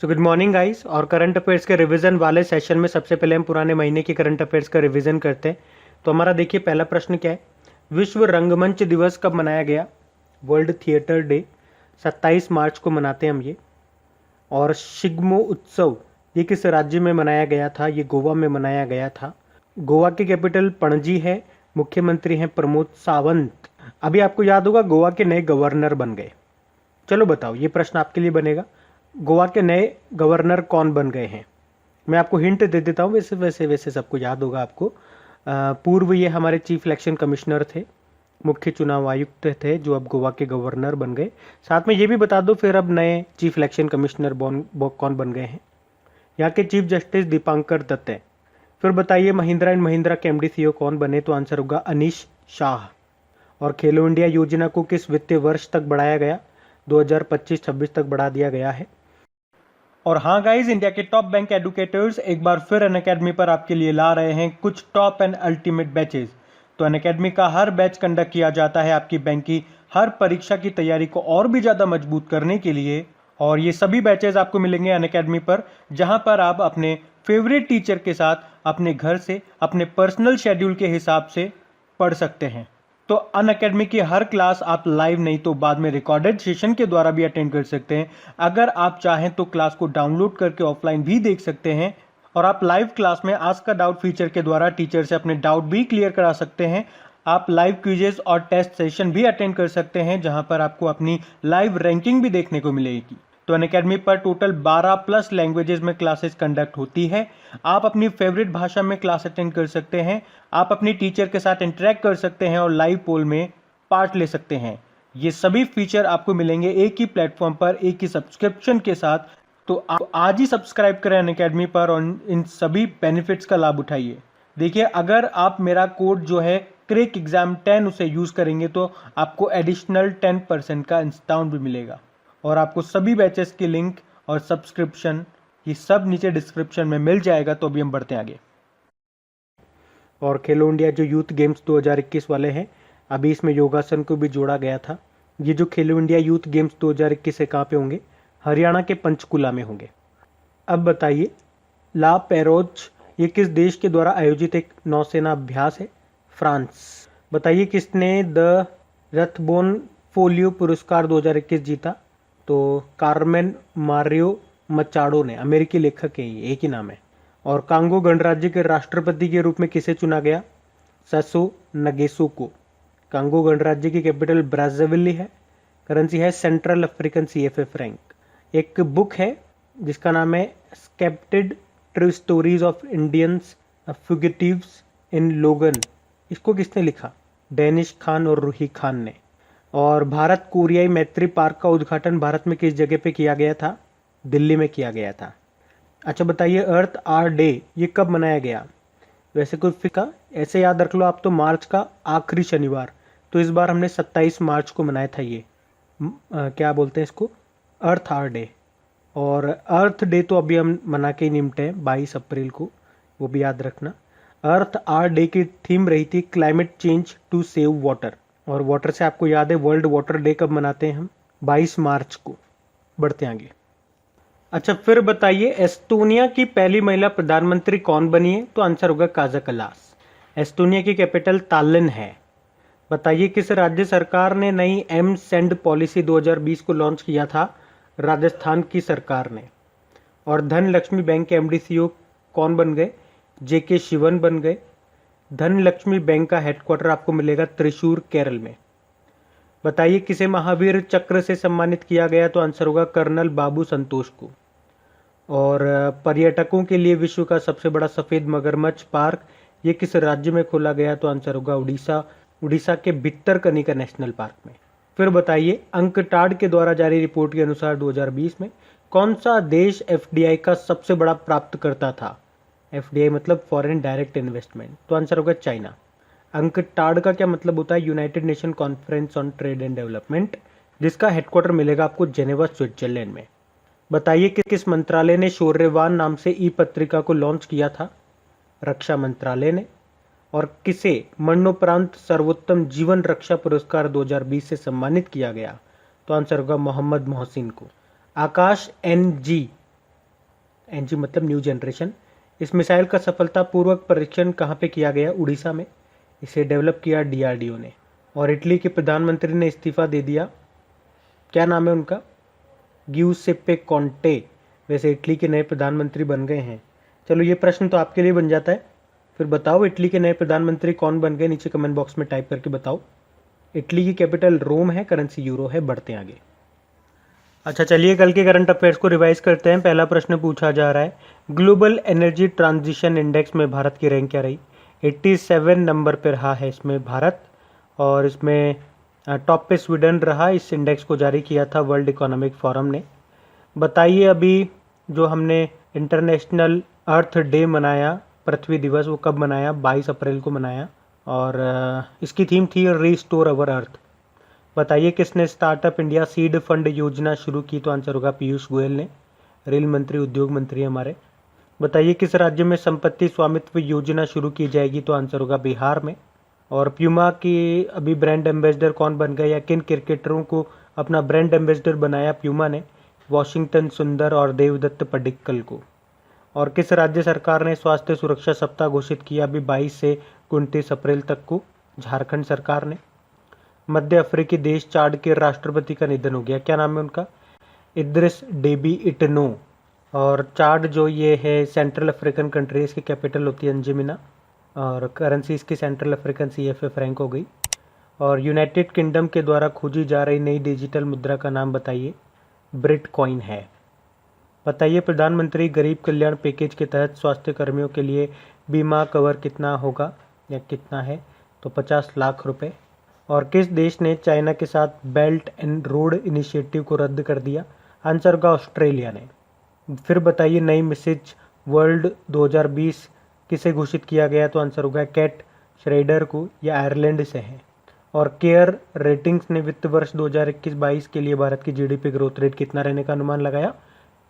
So good morning guys. और current affairs के revision वाले सेशन में सबसे पहले हम पुराने महीने की करंट अफेयर्स का रिवीजन करते हैं। तो हमारा देखिए पहला प्रश्न क्या है, विश्व रंगमंच दिवस कब मनाया गया? वर्ल्ड थिएटर डे 27 मार्च को मनाते हैं हम ये। और शिग्मो उत्सव ये किस राज्य में मनाया गया था? ये गोवा में मनाया गया था। गोवा की कैपिटल पणजी है, मुख्यमंत्री हैं प्रमोद सावंत। अभी आपको याद होगा गोवा के नए गवर्नर बन गए। चलो बताओ, ये प्रश्न आपके लिए बनेगा, गोवा के नए गवर्नर कौन बन गए हैं? मैं आपको हिंट दे देता हूँ, वैसे सबको याद होगा आपको। पूर्व ये हमारे चीफ इलेक्शन कमिश्नर थे, मुख्य चुनाव आयुक्त थे, जो अब गोवा के गवर्नर बन गए। साथ में ये भी बता दो फिर अब नए चीफ इलेक्शन कमिश्नर कौन बन गए हैं। यहाँ के चीफ जस्टिस दीपांकर दत्त हैं। फिर बताइए महिंद्रा एंड महिंद्रा के एमडी सीईओ कौन बने? तो आंसर होगा अनीश शाह। और खेलो इंडिया योजना को किस वित्तीय वर्ष तक बढ़ाया गया? 2025-26 तक बढ़ा दिया गया है। और हाँ गाइज, इंडिया के टॉप बैंक एडुकेटर्स एक बार फिर अनअकैडमी पर आपके लिए ला रहे हैं कुछ टॉप एंड अल्टीमेट बैचेस। तो अनअकैडमी का हर बैच कंडक्ट किया जाता है आपकी बैंक की हर परीक्षा की तैयारी को और भी ज़्यादा मजबूत करने के लिए। और ये सभी बैचेस आपको मिलेंगे अनअकैडमी पर, जहाँ पर आप अपने फेवरेट टीचर के साथ अपने घर से अपने पर्सनल शेड्यूल के हिसाब से पढ़ सकते हैं। तो अनअकैडमी की हर क्लास आप लाइव नहीं तो बाद में रिकॉर्डेड सेशन के द्वारा भी अटेंड कर सकते हैं। अगर आप चाहें तो क्लास को डाउनलोड करके ऑफलाइन भी देख सकते हैं। और आप लाइव क्लास में आस्क अ डाउट फीचर के द्वारा टीचर से अपने डाउट भी क्लियर करा सकते हैं। आप लाइव क्विजेस और टेस्ट सेशन भी अटेंड कर सकते हैं, जहां पर आपको अपनी लाइव रैंकिंग भी देखने को मिलेगी। तो अनअकैडमी पर टोटल 12+ लैंग्वेजेस में क्लासेस कंडक्ट होती है। आप अपनी फेवरेट भाषा में क्लास अटेंड कर सकते हैं, आप अपनी टीचर के साथ इंटरेक्ट कर सकते हैं और लाइव पोल में पार्ट ले सकते हैं। ये सभी फीचर आपको मिलेंगे एक ही प्लेटफॉर्म पर, एक ही सब्सक्रिप्शन के साथ। तो आप आज ही सब्सक्राइब करें अनअकैडमी पर और इन सभी बेनिफिट्स का लाभ उठाइए। देखिए, अगर आप मेरा कोड जो है क्रेक एग्जाम 10 उसे यूज करेंगे तो आपको एडिशनल 10% का डिस्काउंट भी मिलेगा। और आपको सभी बैचेस की लिंक और सब्सक्रिप्शन ये सब नीचे डिस्क्रिप्शन में मिल जाएगा। तो अभी हम बढ़ते हैं आगे। और खेलो इंडिया जो यूथ गेम्स 2021 वाले हैं, अभी इसमें योगासन को भी जोड़ा गया था। ये जो खेलो इंडिया यूथ गेम्स 2021 है कहाँ पे होंगे? हरियाणा के पंचकुला में होंगे। अब बताइए, ला पेरोज ये किस देश के द्वारा आयोजित एक नौसेना अभ्यास है? फ्रांस। बताइए किसने द रथबोन फोलियो पुरस्कार 2021 जीता? तो कार्मेन मारियो मचाडो ने, अमेरिकी लेखक है, ये एक ही नाम है। और कांगो गणराज्य के राष्ट्रपति के रूप में किसे चुना गया? ससो नगेसो को। कांगो गणराज्य की कैपिटल ब्राज़ाविली है, करेंसी है सेंट्रल अफ्रीकन CFA फ्रैंक। एक बुक है जिसका नाम है स्केप्टेड ट्रू स्टोरीज ऑफ इंडियंस फ्यूगिटिव्स इन लोगन। इसको किसने लिखा? डेनिश खान और रूही खान ने। और भारत कोरियाई मैत्री पार्क का उद्घाटन भारत में किस जगह पे किया गया था? दिल्ली में किया गया था। अच्छा बताइए, अर्थ आवर डे ये कब मनाया गया? वैसे कुछ फिका ऐसे याद रख लो आप, तो मार्च का आखिरी शनिवार। तो इस बार हमने 27 मार्च को मनाया था ये। क्या बोलते हैं इसको? अर्थ आवर डे। और अर्थ डे तो अभी हम मना के ही निपटे हैं 22 अप्रैल को, वो भी याद रखना। अर्थ आवर डे की थीम रही थी climate change to save water. और वाटर से आपको याद है वर्ल्ड वाटर डे कब मनाते हैं हम? 22 मार्च को। बढ़ते हैं आगे। अच्छा फिर बताइए, एस्टोनिया की पहली महिला प्रधानमंत्री कौन बनी है? तो आंसर होगा काजा कलास। एस्टोनिया की कैपिटल तालिन है। बताइए किस राज्य सरकार ने नई एम सेंड पॉलिसी 2020 को लॉन्च किया था? राजस्थान की सरकार ने। और धन लक्ष्मी बैंक के MD CEO कौन बन गए? JK शिवन बन गए। धन लक्ष्मी बैंक का हेडक्वार्टर आपको मिलेगा त्रिशूर, केरल में। बताइए किसे महावीर चक्र से सम्मानित किया गया? तो आंसर होगा कर्नल बाबू संतोष को। और पर्यटकों के लिए विश्व का सबसे बड़ा सफेद मगरमच्छ पार्क ये किस राज्य में खोला गया? तो आंसर होगा उड़ीसा के भितरकनिका नेशनल पार्क में। फिर बताइए, अंकटाड के द्वारा जारी रिपोर्ट के अनुसार 2020 में कौन सा देश FDI का सबसे बड़ा प्राप्तकर्ता था? FDI मतलब फॉरेन डायरेक्ट इन्वेस्टमेंट। तो आंसर होगा चाइना। अंकटाड का क्या मतलब होता है? United nation conference on trade and development, जिसका हेडक्वार्टर मिलेगा आपको जेनेवा, स्विट्जरलैंड में। बताइए कि किस मंत्रालय ने शौर्यवान नाम से ई-पत्रिका को लॉन्च किया था? रक्षा मंत्रालय ने। और किसे मरणोपरांत सर्वोत्तम जीवन रक्षा पुरस्कार 2020 से सम्मानित किया गया? तो आंसर होगा मोहम्मद मोहसिन को। आकाश NG एनजी मतलब न्यू जनरेशन। इस मिसाइल का सफलतापूर्वक परीक्षण कहाँ पे किया गया? उड़ीसा में। इसे डेवलप किया डीआरडीओ ने। और इटली के प्रधानमंत्री ने इस्तीफा दे दिया, क्या नाम है उनका? ग्यूसेप्पे कॉन्टे वैसे इटली के नए प्रधानमंत्री बन गए हैं। चलो ये प्रश्न तो आपके लिए बन जाता है। फिर बताओ इटली के नए प्रधानमंत्री कौन बन गए, नीचे कमेंट बॉक्स में टाइप करके बताओ। इटली की कैपिटल रोम है, करेंसी यूरो है। बढ़ते हैं आगे। अच्छा चलिए कल के करंट अफेयर्स को रिवाइज करते हैं। पहला प्रश्न पूछा जा रहा है, ग्लोबल एनर्जी ट्रांजिशन इंडेक्स में भारत की रैंक क्या रही? 87 नंबर पर रहा है इसमें भारत, और इसमें टॉप पे स्वीडन रहा। इस इंडेक्स को जारी किया था वर्ल्ड इकोनॉमिक फोरम ने। बताइए अभी जो हमने इंटरनेशनल अर्थ डे मनाया, पृथ्वी दिवस, वो कब मनाया? 22 अप्रैल को मनाया, और इसकी थीम थी रीस्टोर अवर अर्थ। बताइए किसने स्टार्टअप इंडिया सीड फंड योजना शुरू की? तो आंसर होगा पीयूष गोयल ने, रेल मंत्री, उद्योग मंत्री हमारे। बताइए किस राज्य में संपत्ति स्वामित्व योजना शुरू की जाएगी? तो आंसर होगा बिहार में। और प्यूमा की अभी ब्रांड एम्बेसडर कौन बन गया, या किन क्रिकेटरों को अपना ब्रांड एम्बेसडर बनाया प्यूमा ने? वॉशिंगटन सुंदर और देवदत्त पडिक्कल को। और किस राज्य सरकार ने स्वास्थ्य सुरक्षा सप्ताह घोषित किया अभी 22 से 29 अप्रैल तक को? झारखंड सरकार ने। मध्य अफ्रीकी देश चाड के राष्ट्रपति का निधन हो गया, क्या नाम है उनका? इद्रिस डेबी इटनो। और चाड जो ये है सेंट्रल अफ्रीकन कंट्री, इसकी कैपिटल होती है अंजुमिना, और करेंसी इसकी सेंट्रल अफ्रीकन CFA फ्रैंक हो गई। और यूनाइटेड किंगडम के द्वारा खोजी जा रही नई डिजिटल मुद्रा का नाम बताइए? ब्रिटकॉइन है। बताइए प्रधानमंत्री गरीब कल्याण पैकेज के तहत स्वास्थ्य कर्मियों के लिए बीमा कवर कितना होगा या कितना है? तो 50 लाख रुपए। और किस देश ने चाइना के साथ बेल्ट एंड रोड इनिशिएटिव को रद्द कर दिया? आंसर होगा ऑस्ट्रेलिया ने। फिर बताइए नई मिसेज वर्ल्ड 2020 किसे घोषित किया गया? तो आंसर होगा कैट श्रेडर को, या आयरलैंड से है। और केयर रेटिंग्स ने वित्त वर्ष 2021-22 के लिए भारत की GDP ग्रोथ रेट कितना रहने का अनुमान लगाया?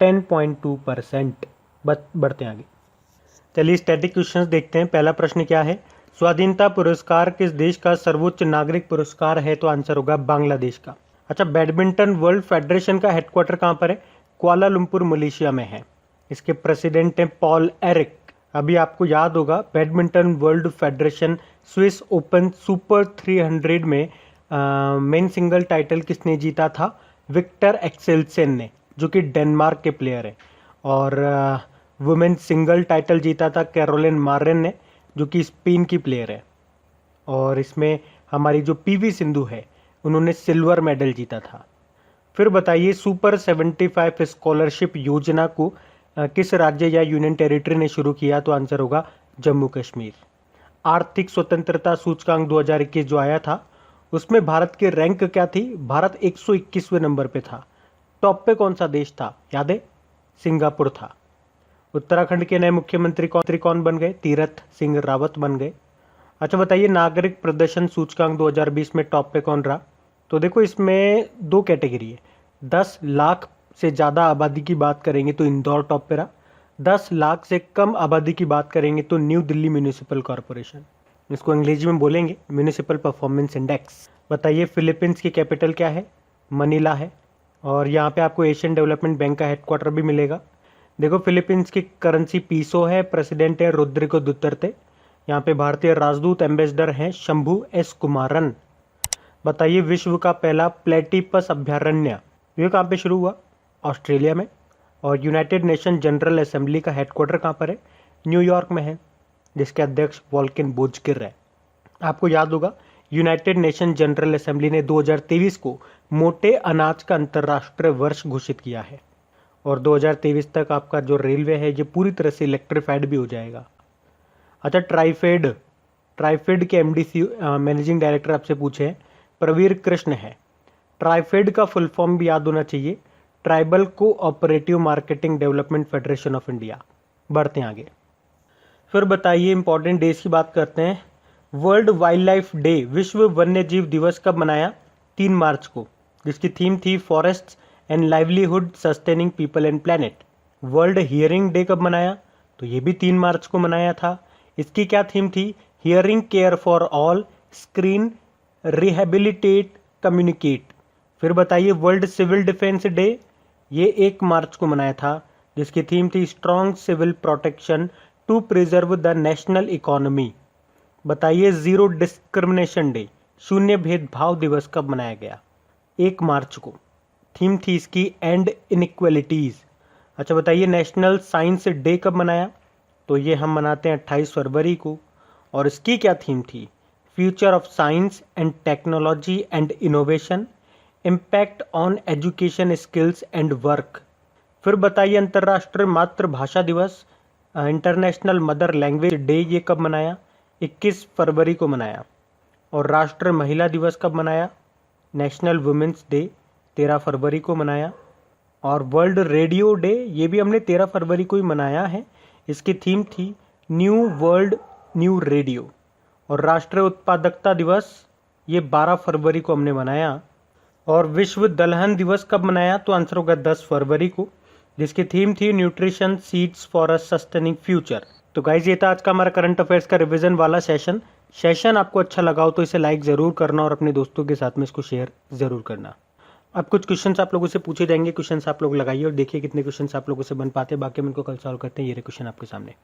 10.2%। बढ़ते हैं आगे। चलिए स्टैटिक क्वेश्चंस देखते हैं। पहला प्रश्न क्या है? स्वाधीनता पुरस्कार किस देश का सर्वोच्च नागरिक पुरस्कार है? तो आंसर होगा बांग्लादेश का। अच्छा, बैडमिंटन वर्ल्ड फेडरेशन का हेडक्वार्टर कहाँ पर है? कुआलालंपुर मलेशिया में है। इसके प्रेसिडेंट हैं पॉल एरिक। अभी आपको याद होगा badminton world federation Swiss open super 300 में मेन सिंगल टाइटल किसने जीता था? विक्टर एक्सेल्सेन ने, जो कि डेनमार्क के प्लेयर हैं। और वुमेन सिंगल टाइटल जीता था कैरोलिन मारिन ने, जो कि स्पेन की प्लेयर है। और इसमें हमारी जो PV सिंधु है, उन्होंने सिल्वर मेडल जीता था। फिर बताइए सुपर 75 स्कॉलरशिप योजना को किस राज्य या यूनियन टेरिटरी ने शुरू किया? तो आंसर होगा जम्मू कश्मीर। आर्थिक स्वतंत्रता सूचकांक 2021 जो आया था, उसमें भारत की रैंक क्या थी? भारत 121वें नंबर पे था। टॉप पे कौन सा देश था? याद है? सिंगापुर था। उत्तराखंड के नए मुख्यमंत्री कौन बन गए? तीरथ सिंह रावत बन गए। अच्छा बताइए नागरिक प्रदर्शन सूचकांक 2020 में टॉप पे कौन रहा? तो देखो इसमें दो कैटेगरी है। 10 लाख से ज़्यादा आबादी की बात करेंगे तो इंदौर टॉप पे रहा। 10 लाख से कम आबादी की बात करेंगे तो न्यू दिल्ली म्यूनिसिपल कॉरपोरेशन, इसको अंग्रेजी में बोलेंगे म्यूनिसिपल परफॉर्मेंस इंडेक्स। बताइए फिलीपींस की कैपिटल क्या है? मनीला है। और यहाँ पे आपको एशियन डेवलपमेंट बैंक का हेडक्वार्टर भी मिलेगा। देखो फिलीपींस की करेंसी पीसो है, प्रेसिडेंट है रोड्रिगो दुतर्ते। यहाँ पे भारतीय राजदूत एम्बेसडर हैं शंभू एस कुमारन। बताइए विश्व का पहला प्लेटिपस अभ्यारण्य ये कहाँ पे शुरू हुआ? ऑस्ट्रेलिया में। और यूनाइटेड नेशन जनरल असेंबली का हेडक्वार्टर कहाँ पर है? न्यूयॉर्क में है, जिसके अध्यक्ष वॉल्किन बोजकिर है। आपको याद होगा यूनाइटेड नेशन जनरल असेंबली ने 2023 को मोटे अनाज का अंतर्राष्ट्रीय वर्ष घोषित किया है। और 2023 तक आपका जो रेलवे है ये पूरी तरह से इलेक्ट्रीफाइड भी हो जाएगा। अच्छा ट्राइफेड के MD मैनेजिंग डायरेक्टर आपसे पूछे हैं, प्रवीर कृष्ण है। ट्राइफेड का फुल फॉर्म भी याद होना चाहिए, tribal cooperative marketing development federation of India. बढ़ते हैं आगे। फिर बताइए इंपॉर्टेंट डेज की बात करते हैं। वर्ल्ड वाइल्ड लाइफ डे, विश्व वन्य जीव दिवस कब मनाया? 3 मार्च को, जिसकी थीम थी forest and livelihood sustaining people and planet. World hearing day कब मनाया? तो ये भी 3 मार्च को मनाया था। इसकी क्या थीम थी? Hearing care for all, screen, rehabilitate, communicate. फिर बताइए वर्ल्ड सिविल डिफेंस डे, ये 1 मार्च को मनाया था। जिसकी थीम थी strong civil protection to preserve the national economy. बताइए जीरो डिस्क्रिमिनेशन डे, शून्य भेदभाव दिवस कब मनाया गया? 1 मार्च को। थीम थी इसकी एंड इनइक्वलिटीज। अच्छा बताइए नेशनल साइंस डे कब मनाया? तो ये हम मनाते हैं 28 फरवरी को। और इसकी क्या थीम थी? Future of science and technology and innovation, impact on education skills and work. फिर बताइए अंतर्राष्ट्रीय मातृभाषा दिवस, इंटरनेशनल मदर लैंग्वेज डे, ये कब मनाया? 21 फरवरी को मनाया। और राष्ट्रीय महिला दिवस कब मनाया? नेशनल वुमेन्स डे 13 फरवरी को मनाया। और वर्ल्ड रेडियो डे ये भी हमने 13 फरवरी को ही मनाया है। इसकी थीम थी न्यू वर्ल्ड न्यू रेडियो। और राष्ट्रीय उत्पादकता दिवस ये 12 फरवरी को हमने मनाया। और विश्व दलहन दिवस कब मनाया? तो आंसर होगा 10 फरवरी को, जिसकी थीम थी nutrition seeds for a sustaining future. तो गाइज ये था आज का हमारा करंट अफेयर्स का रिवीजन वाला सेशन आपको अच्छा लगा हो तो इसे लाइक ज़रूर करना और अपने दोस्तों के साथ में इसको शेयर ज़रूर करना। अब कुछ क्वेश्चंस आप लोगों से पूछे जाएंगे, क्वेश्चंस आप लोग लगाइए और देखिए कितने क्वेश्चंस आप लोगों से बन पाते हैं। बाकी हम इनको कल सॉल्व करते हैं। ये रहे क्वेश्चन आपके सामने।